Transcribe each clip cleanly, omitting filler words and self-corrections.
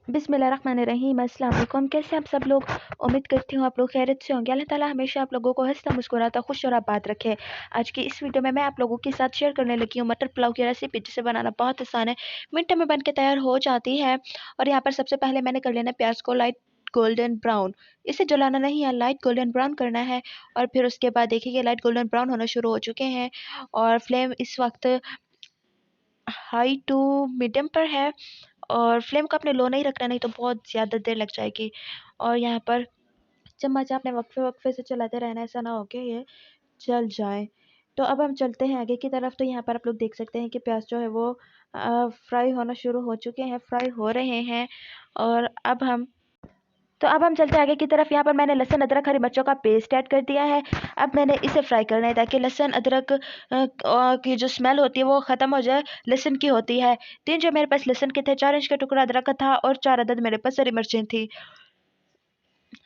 बिस्मिल्लाहिर्रहमानिर्रहीम। अस्सलाम वालेकुम। कैसे आप सब लोग? उम्मीद करती हूँ आप लोग खैरियत से होंगे। अल्लाह ताला हमेशा आप लोगों को हंसता मुस्कुराता खुश और आबाद रखे। आज की इस वीडियो में मैं आप लोगों के साथ शेयर करने लगी हूँ मटर पुलाव की रेसिपी, जिसे बनाना बहुत आसान है, मिनटों में बन के तैयार हो जाती है। और यहाँ पर सबसे पहले मैंने कर लेना प्याज को लाइट गोल्डन ब्राउन। इसे जलाना नहीं है, लाइट गोल्डन ब्राउन करना है। और फिर उसके बाद देखिए लाइट गोल्डन ब्राउन होना शुरू हो चुके हैं और फ्लेम इस वक्त हाई टू मीडियम पर है। और फ्लेम को आपने लो नहीं रखना, नहीं तो बहुत ज़्यादा देर लग जाएगी। और यहाँ पर चम्मच आपने वक्फे वक्फे से चलाते रहना, ऐसा ना हो कि ये जल जाए। तो अब हम चलते हैं आगे की तरफ। तो यहाँ पर आप लोग देख सकते हैं कि प्याज जो है वो फ्राई होना शुरू हो चुके हैं, फ्राई हो रहे हैं। और अब हम चलते हैं आगे की तरफ। यहाँ पर मैंने लहसुन अदरक हरी मिर्चों का पेस्ट ऐड कर दिया है। अब मैंने इसे फ्राई करना है ताकि लहसुन अदरक की जो स्मेल होती है वो ख़त्म हो जाए। लहसुन की होती है। 3 जो मेरे पास लहसुन के थे, 4 इंच का टुकड़ा अदरक का था और 4 अदद मेरे पास हरी मिर्चें थी।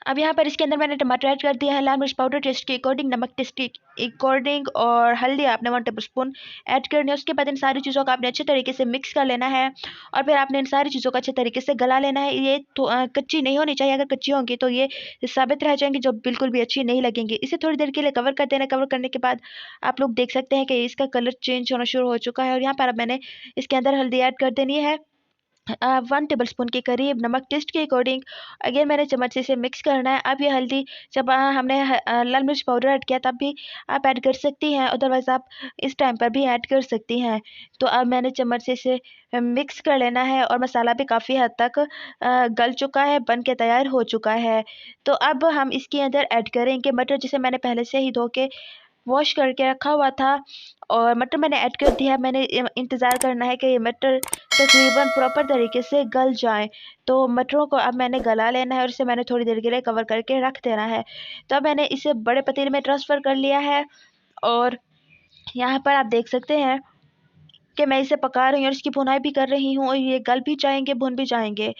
अब यहाँ पर इसके अंदर मैंने टमाटर ऐड कर दिया है, लाल मिर्च पाउडर टेस्ट के अकॉर्डिंग, नमक टेस्ट के अकॉर्डिंग और हल्दी आपने 1 टेबल स्पून ऐड करनी है। उसके बाद इन सारी चीज़ों को आपने अच्छे तरीके से मिक्स कर लेना है और फिर आपने इन सारी चीज़ों को अच्छे तरीके से गला लेना है। ये तो कच्ची नहीं होनी चाहिए, अगर कच्ची होंगी तो ये साबित रह जाएंगी, जो बिल्कुल भी अच्छी नहीं लगेंगी। इसे थोड़ी देर के लिए कवर कर देना। कवर करने के बाद आप लोग देख सकते हैं कि इसका कलर चेंज होना शुरू हो चुका है। और यहाँ पर अब मैंने इसके अंदर हल्दी ऐड कर देनी है, 1 टेबल स्पून के करीब, नमक टेस्ट के अकॉर्डिंग। अगेन मैंने चम्मच से इसे मिक्स करना है। अब ये हल्दी जब हमने लाल मिर्च पाउडर ऐड किया तब भी आप ऐड कर सकती हैं, अदरवाइज आप इस टाइम पर भी ऐड कर सकती हैं। तो अब मैंने चम्मच से इसे मिक्स कर लेना है और मसाला भी काफ़ी हद तक गल चुका है, बन के तैयार हो चुका है। तो अब हम इसके अंदर ऐड करेंगे मटर, जिसे मैंने पहले से ही धो के वॉश करके रखा हुआ था। और मटर मैंने ऐड कर दिया। मैंने इंतज़ार करना है कि ये मटर तकरीबन प्रॉपर तरीके से गल जाए। तो मटरों को अब मैंने गला लेना है और इसे मैंने थोड़ी देर के लिए कवर करके रख देना है। तो अब मैंने इसे बड़े पतीले में ट्रांसफ़र कर लिया है और यहाँ पर आप देख सकते हैं कि मैं इसे पका रही हूँ और इसकी भुनाई भी कर रही हूँ और ये गल भी जाएंगे, भुन भी जाएंगे।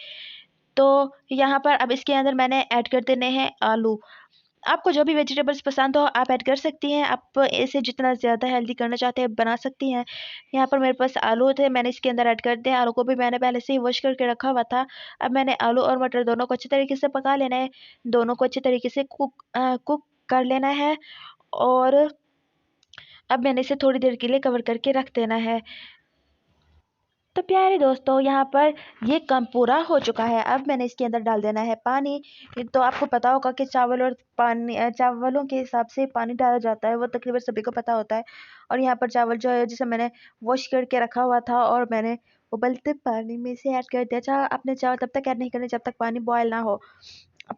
तो यहाँ पर अब इसके अंदर मैंने ऐड कर देने हैं आलू। आपको जो भी वेजिटेबल्स पसंद हो आप ऐड कर सकती हैं। आप इसे जितना ज़्यादा हेल्दी करना चाहते हैं बना सकती हैं। यहाँ पर मेरे पास आलू थे, मैंने इसके अंदर ऐड कर दिया। आलू को भी मैंने पहले से ही वॉश करके रखा हुआ था। अब मैंने आलू और मटर दोनों को अच्छे तरीके से पका लेना है, दोनों को अच्छे तरीके से कुक कर लेना है। और अब मैंने इसे थोड़ी देर के लिए कवर करके रख देना है। तो प्यारे दोस्तों, यहाँ पर ये काम पूरा हो चुका है। अब मैंने इसके अंदर डाल देना है पानी। तो आपको पता होगा कि चावल और पानी, चावलों के हिसाब से पानी डाला जाता है, वो तकरीबन सभी को पता होता है। और यहाँ पर चावल जो है जिसे मैंने वॉश करके रखा हुआ था और मैंने उबलते पानी में इसे ऐड कर दिया। आपने चावल तब तक ऐड नहीं करने जब तक पानी बॉयल ना हो।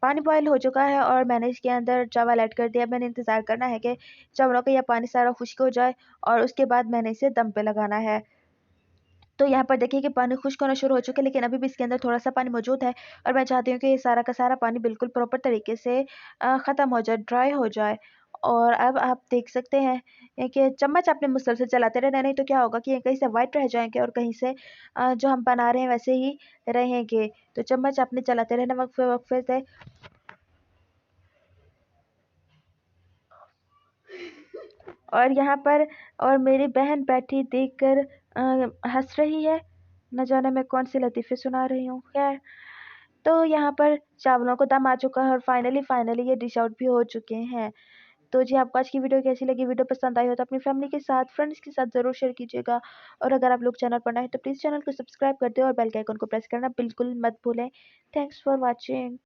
पानी बॉयल हो चुका है और मैंने इसके अंदर चावल ऐड कर दिया। मैंने इंतज़ार करना है कि चावलों का यह पानी सारा खुश्क हो जाए और उसके बाद मैंने इसे दम पे लगाना है। तो यहाँ पर देखिए कि पानी खुश्क होना शुरू हो चुका है, लेकिन अभी भी इसके अंदर थोड़ा-सा पानी मौजूद है और मैं चाहती हूँ कि ये सारा का सारा पानी बिल्कुल प्रॉपर तरीके से ख़त्म हो जाए, ड्राई हो जाए। और अब आप देख सकते हैं कि चम्मच आपने मुसलसल चलाते रहना है, नहीं तो क्या होगा कि ये कहीं से व्हाइट रह जाएँगे और कहीं से जो हम बना रहे हैं वैसे ही रहेंगे। तो चम्मच आपने चलाते रहना वक्फे-वक्फे से। और यहाँ पर और मेरी बहन बैठी देखकर हँस रही है। न जाने मैं कौन-से लतीफ़े सुना रही हूँ। खैर, तो यहाँ पर चावलों को दम आ चुका है और फाइनली ये डिश आउट भी हो चुके हैं। तो जी, आपको आज की वीडियो कैसी लगी? वीडियो पसंद आई हो तो अपनी फैमिली के साथ, फ्रेंड्स के साथ ज़रूर शेयर कीजिएगा। और अगर आप लोग चैनल पर नए हैं तो प्लीज़ चैनल को सब्सक्राइब कर दें और बेल के आइकन को प्रेस करना बिल्कुल मत भूलें। Thanks for watching.